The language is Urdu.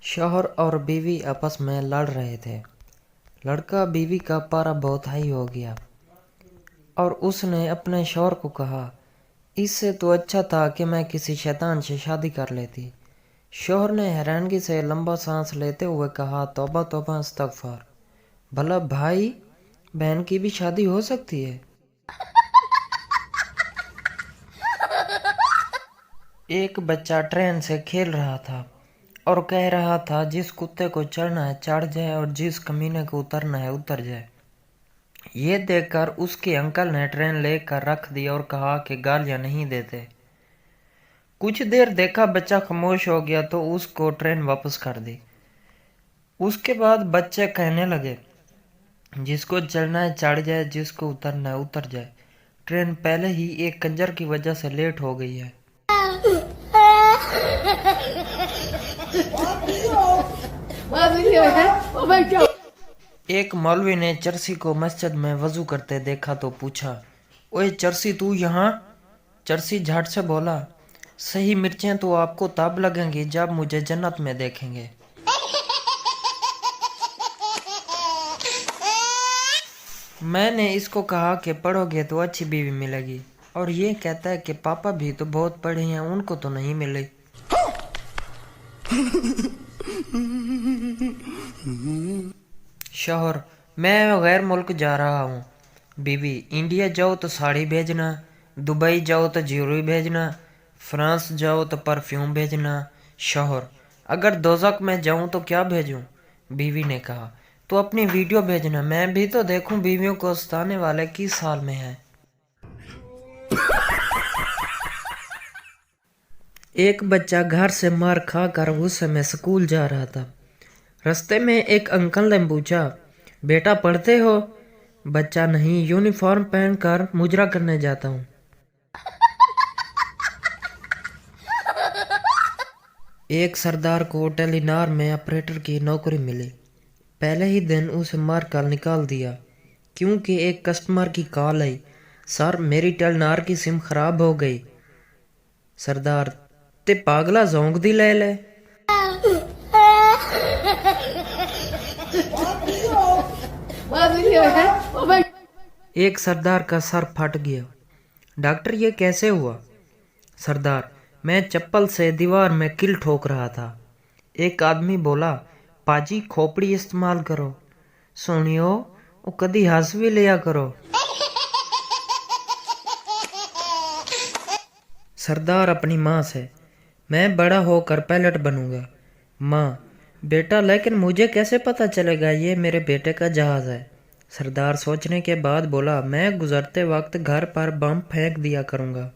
شوہر اور بیوی آپس میں لڑ رہے تھے۔ لڑکا بیوی کا پارا بہت ہائی ہو گیا اور اس نے اپنے شوہر کو کہا، اس سے تو اچھا تھا کہ میں کسی شیطان سے شادی کر لیتی۔ شوہر نے حیرانگی سے لمبا سانس لیتے ہوئے کہا، توبہ توبہ استغفار، بھلا بھائی بہن کی بھی شادی ہو سکتی ہے؟ ایک بچہ ٹرین سے کھیل رہا تھا اور کہہ رہا تھا، جس کتے کو چڑھنا ہے چڑھ جائے اور جس کمینے کو اترنا ہے اتر جائے۔ یہ دیکھ کر اس کے انکل نے ٹرین لے کر رکھ دی اور کہا کہ گالیاں نہیں دیتے۔ کچھ دیر دیکھا بچہ خاموش ہو گیا تو اس کو ٹرین واپس کر دی۔ اس کے بعد بچے کہنے لگے، جس کو چڑھنا ہے چڑھ جائے، جس کو اترنا ہے اتر جائے۔ ٹرین پہلے ہی ایک کنجر کی وجہ سے لیٹ ہو گئی ہے۔ ایک مولوی نے چرسی کو مسجد میں وضو کرتے دیکھا تو پوچھا، اوئے چرسی تو یہاں؟ چرسی جھٹ سے بولا، صحیح مرچیں تو آپ کو تب لگیں گی جب مجھے جنت میں دیکھیں گے۔ میں نے اس کو کہا کہ پڑھو گے تو اچھی بیوی ملے گی، اور یہ کہتا ہے کہ پاپا بھی تو بہت پڑھے ہیں، ان کو تو نہیں ملی۔ شوہر، میں غیر ملک جا رہا ہوں۔ بیوی، انڈیا جاؤ تو ساڑی بھیجنا، دبئی جاؤ تو جیولری بھیجنا، فرانس جاؤ تو پرفیوم بھیجنا۔ شوہر، اگر دوزخ میں جاؤں تو کیا بھیجوں؟ بیوی نے کہا، تو اپنی ویڈیو بھیجنا، میں بھی تو دیکھوں بیویوں کو ستانے والے کس حال میں ہیں۔ ایک بچہ گھر سے مار کھا کر غصے میں اسکول جا رہا تھا۔ رستے میں ایک انکل نے پوچھا، بیٹا پڑھتے ہو؟ بچہ، نہیں، یونیفارم پہن کر مجرا کرنے جاتا ہوں۔ ایک سردار کو ٹیلی نار میں آپریٹر کی نوکری ملی۔ پہلے ہی دن اسے مار کر نکال دیا کیونکہ ایک کسٹمر کی کال آئی، سر میری ٹیلی نار کی سم خراب ہو گئی۔ سردار، تے پاگلا زونگ دی لے لے۔ ایک سردار کا سر پھٹ گیا، ڈاکٹر یہ کیسے ہوا؟ سردار، میں چپل سے دیوار میں کل ٹھوک رہا تھا، ایک آدمی بولا، پاجی کھوپڑی استعمال کرو، سونیو او کدی ہنس بھی لیا کرو۔ سردار اپنی ماں سے، میں بڑا ہو کر پائلٹ بنوں گا۔ ماں، بیٹا لیکن مجھے کیسے پتا چلے گا یہ میرے بیٹے کا جہاز ہے؟ سردار سوچنے کے بعد بولا، میں گزرتے وقت گھر پر بم پھینک دیا کروں گا۔